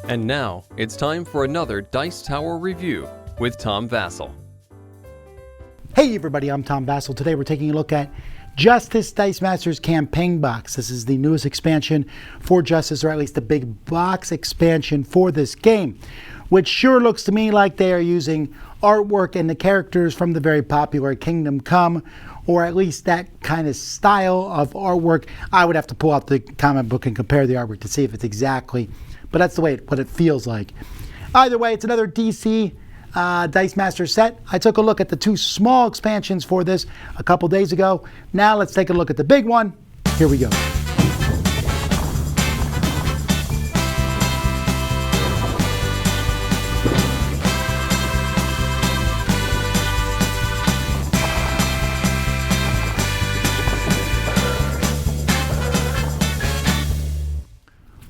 And now, it's time for another Dice Tower review with Tom Vasel. Hey everybody, I'm Tom Vasel. Today we're taking a look at Justice Dice Masters Campaign Box. This is the newest expansion for Justice, or at least the big box expansion for this game, which sure looks to me like they are using artwork and the characters from the very popular Kingdom Come, or at least that kind of style of artwork. I would have to pull out the comic book and compare the artwork to see if it's exactly, but that's the way what it feels like. Either way, it's another DC Dice Master set. I took a look at the two small expansions for this a couple days ago. Now let's take a look at the big one. Here we go.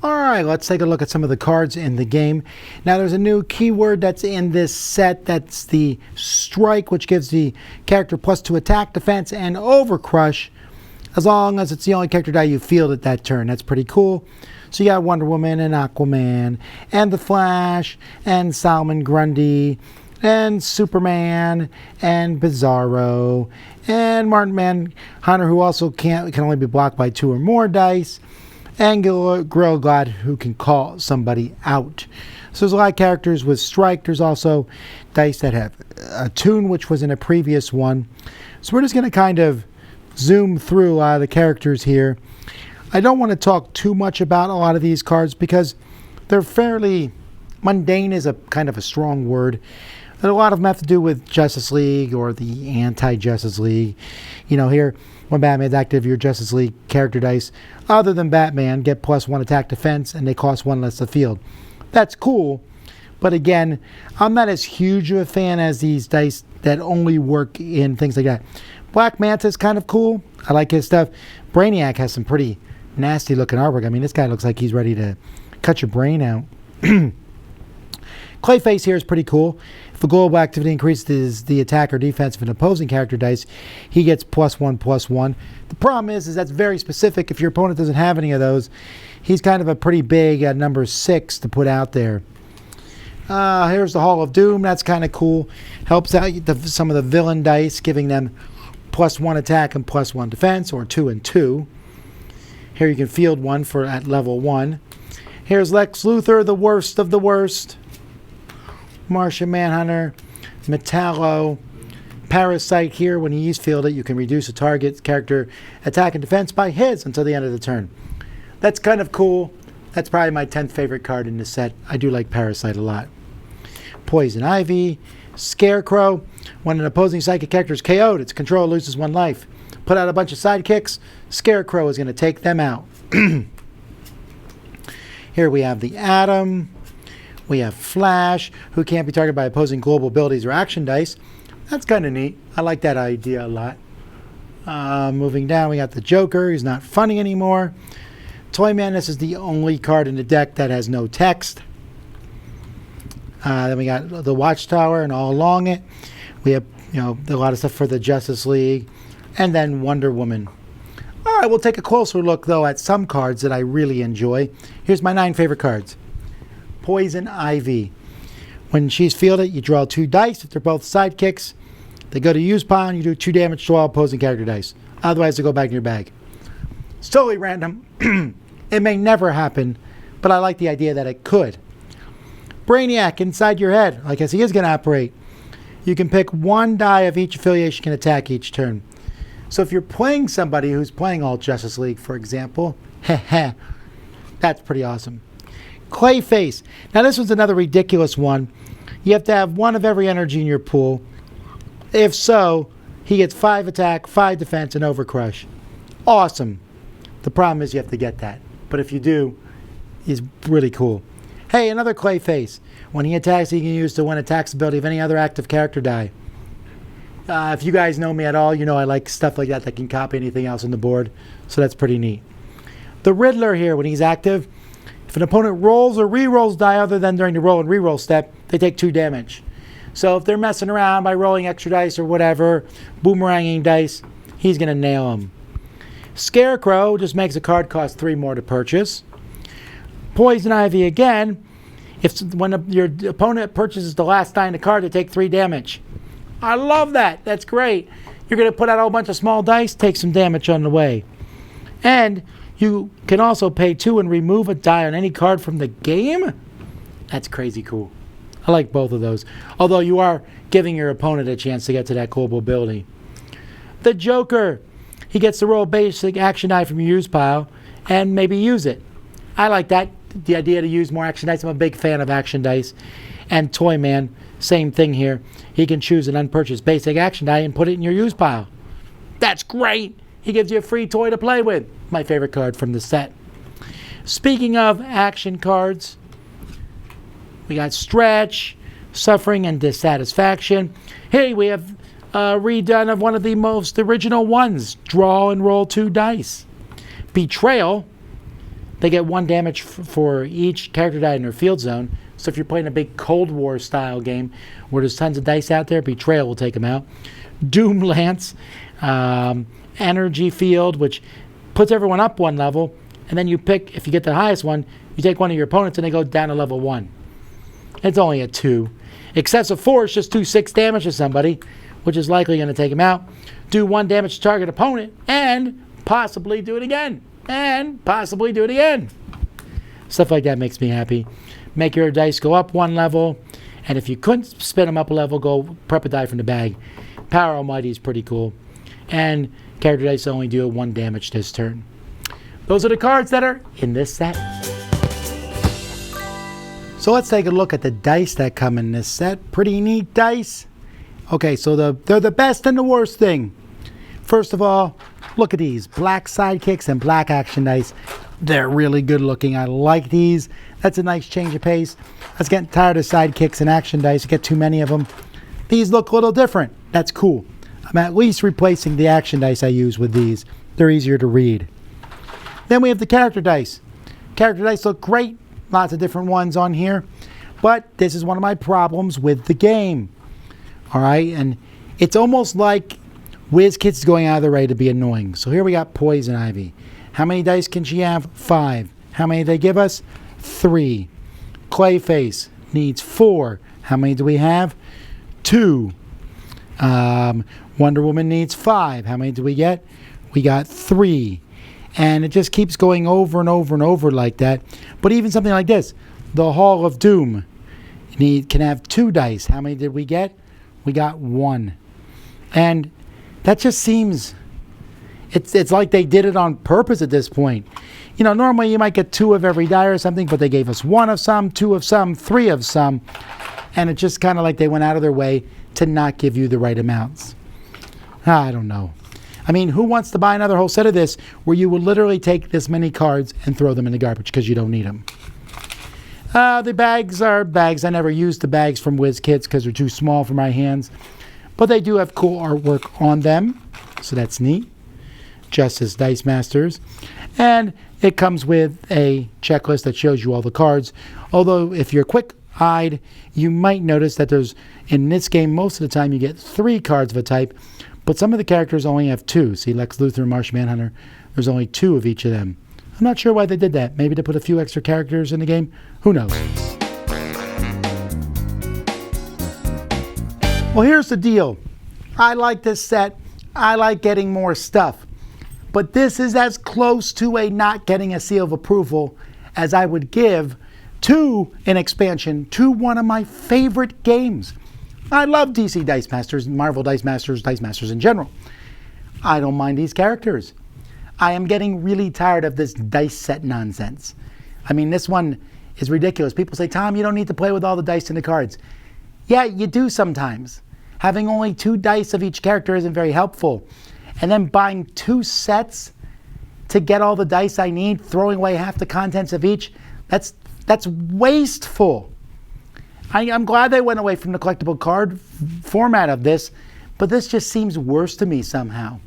Alright, let's take a look at some of the cards in the game. Now there's a new keyword that's in this set. That's the strike, which gives the character +2 attack, defense, and overcrush, as long as it's the only character die you field at that turn. That's pretty cool. So you got Wonder Woman and Aquaman, and the Flash, and Solomon Grundy, and Superman, and Bizarro, and Martin Manhunter, who also can only be blocked by 2 or more dice, and Gorilla God, who can call somebody out. So there's a lot of characters with strike. There's also dice that have a tune, which was in a previous one. So we're just going to kind of zoom through a lot of the characters here. I don't want to talk too much about a lot of these cards because they're fairly mundane, is a kind of a strong word. And a lot of them have to do with Justice League or the anti-Justice League. You know, here, when Batman's active, your Justice League character dice, other than Batman, get +1 attack defense, and they cost 1 less to field. That's cool, but again, I'm not as huge of a fan as these dice that only work in things like that. Black Manta is kind of cool. I like his stuff. Brainiac has some pretty nasty looking artwork. I mean, this guy looks like he's ready to cut your brain out. Clayface here is pretty cool. If a global activity increases the attack or defense of an opposing character dice, he gets +1/+1. The problem is that's very specific. If your opponent doesn't have any of those, he's kind of a pretty big number 6 to put out there. Here's the Hall of Doom. That's kind of cool. Helps out some of the villain dice, giving them +1 attack and +1 defense, or 2 and 2. Here you can field one for at level 1. Here's Lex Luthor, the worst of the worst. Martian Manhunter, Metallo, Parasite here. When he's fielded, you can reduce a target's character attack and defense by his until the end of the turn. That's kind of cool. That's probably my 10th favorite card in the set. I do like Parasite a lot. Poison Ivy, Scarecrow. When an opposing psychic character is KO'd, its controller loses 1 life. Put out a bunch of sidekicks. Scarecrow is going to take them out. Here we have the Atom. We have Flash, who can't be targeted by opposing global abilities or action dice. That's kind of neat. I like that idea a lot. Moving down, we got the Joker. He's not funny anymore. Toyman, this is the only card in the deck that has no text. Then we got the Watchtower, and all along it, we have a lot of stuff for the Justice League, and then Wonder Woman. All right, we'll take a closer look, though, at some cards that I really enjoy. Here's my 9 favorite cards. Poison Ivy. When she's fielded, you draw 2 dice. If they're both sidekicks, they go to use pile, you do 2 damage to all opposing character dice. Otherwise, they go back in your bag. It's totally random. It may never happen, but I like the idea that it could. Brainiac inside your head, like as he is going to operate. You can pick 1 die of each affiliation can attack each turn. So if you're playing somebody who's playing all Justice League, for example, that's pretty awesome. Clayface. Now this was another ridiculous one. You have to have 1 of every energy in your pool. If so, he gets 5 attack, 5 defense, and overcrush. Awesome. The problem is you have to get that. But if you do, he's really cool. Hey, another Clayface. When he attacks, he can use the 1 attacks ability of any other active character die. If you guys know me at all, you know I like stuff like that can copy anything else on the board. So that's pretty neat. The Riddler here, when he's active, if an opponent rolls or re-rolls die other than during the roll and re-roll step, they take 2 damage. So if they're messing around by rolling extra dice or whatever, boomeranging dice, he's going to nail them. Scarecrow just makes a card cost 3 more to purchase. Poison Ivy again. When your opponent purchases the last die in the card, they take 3 damage. I love that. That's great. You're going to put out a whole bunch of small dice, take some damage on the way. And you can also pay 2 and remove a die on any card from the game. That's crazy cool. I like both of those. Although you are giving your opponent a chance to get to that cool ability. The Joker. He gets to roll a basic action die from your use pile and maybe use it. I like that. The idea to use more action dice. I'm a big fan of action dice. And Toyman, same thing here. He can choose an unpurchased basic action die and put it in your use pile. That's great. He gives you a free toy to play with. My favorite card from the set. Speaking of action cards, we got Stretch, Suffering, and Dissatisfaction. Here we have a redone of one of the most original ones. Draw and roll 2 dice. Betrayal. They get 1 damage for each character die in their field zone. So if you're playing a big Cold War style game where there's tons of dice out there, Betrayal will take them out. Doom Lance. Energy Field, which puts everyone up 1 level. And then you pick, if you get the highest one, you take one of your opponents and they go down to level 1. It's only a 2. Excessive Force just do 6 damage to somebody, which is likely going to take him out. Do 1 damage to target opponent and possibly do it again. And possibly do it again. Stuff like that makes me happy. Make your dice go up 1 level. And if you couldn't spin them up a level, go prep a die from the bag. Power Almighty is pretty cool. And character dice only do 1 damage this turn. Those are the cards that are in this set. So let's take a look at the dice that come in this set. Pretty neat dice. Okay, so they're the best and the worst thing. First of all, look at these. Black sidekicks and black action dice. They're really good looking. I like these. That's a nice change of pace. I was getting tired of sidekicks and action dice. I get too many of them. These look a little different. That's cool. I'm at least replacing the action dice I use with these. They're easier to read. Then we have the character dice. Character dice look great. Lots of different ones on here. But this is one of my problems with the game. All right? And it's almost like WizKids is going out of their way to be annoying. So here we got Poison Ivy. How many dice can she have? 5. How many do they give us? 3. Clayface needs 4. How many do we have? 2. Wonder Woman needs 5. How many do we get? We got 3. And it just keeps going over and over and over like that. But even something like this, the Hall of Doom can have 2 dice. How many did we get? We got 1. And that just seems, it's like they did it on purpose at this point. You know, normally you might get 2 of every die or something, but they gave us 1 of some, 2 of some, 3 of some. And it's just kind of like they went out of their way to not give you the right amounts. I don't know. I mean, who wants to buy another whole set of this where you will literally take this many cards and throw them in the garbage because you don't need them? The bags are bags. I never used the bags from WizKids because they're too small for my hands. But they do have cool artwork on them, so that's neat. Just as Dice Masters. And it comes with a checklist that shows you all the cards. Although, if you're quick-eyed, you might notice that in this game, most of the time you get 3 cards of a type. But some of the characters only have 2. See, Lex Luthor and Martian Manhunter, there's only 2 of each of them. I'm not sure why they did that. Maybe to put a few extra characters in the game? Who knows? Well, here's the deal. I like this set. I like getting more stuff. But this is as close to a not getting a seal of approval as I would give to an expansion to one of my favorite games. I love DC Dice Masters, Marvel Dice Masters in general. I don't mind these characters. I am getting really tired of this dice set nonsense. I mean, this one is ridiculous. People say, Tom, you don't need to play with all the dice in the cards. Yeah, you do sometimes. Having only 2 dice of each character isn't very helpful. And then buying 2 sets to get all the dice I need, throwing away half the contents of each, that's wasteful. I'm glad they went away from the collectible card format of this, but this just seems worse to me somehow.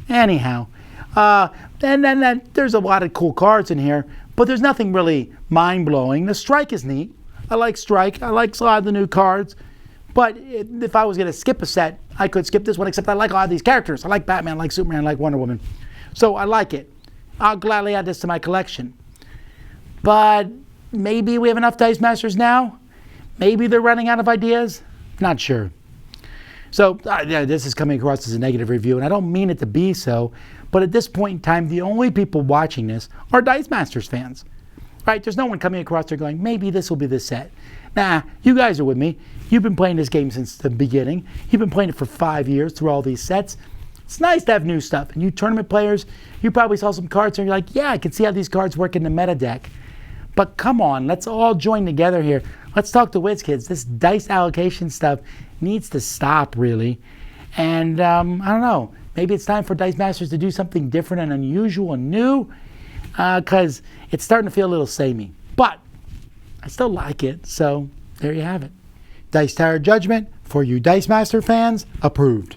Anyhow, and then there's a lot of cool cards in here, but there's nothing really mind-blowing. The Strike is neat. I like Strike. I like a lot of the new cards. But if I was going to skip a set, I could skip this one, except I like a lot of these characters. I like Batman, I like Superman, I like Wonder Woman. So I like it. I'll gladly add this to my collection. But maybe we have enough Dice Masters now. Maybe they're running out of ideas. Not sure. So yeah, this is coming across as a negative review, and I don't mean it to be so, but at this point in time, the only people watching this are Dice Masters fans. Right? There's no one coming across there going, maybe this will be the set. Nah, you guys are with me. You've been playing this game since the beginning. You've been playing it for 5 years through all these sets. It's nice to have new stuff. And you tournament players, you probably saw some cards and you're like, yeah, I can see how these cards work in the meta deck. But come on, let's all join together here. Let's talk to WizKids. This dice allocation stuff needs to stop, really. And I don't know, maybe it's time for Dice Masters to do something different and unusual and new, because it's starting to feel a little samey. But I still like it, so there you have it. Dice Tower Judgment, for you Dice Master fans, approved.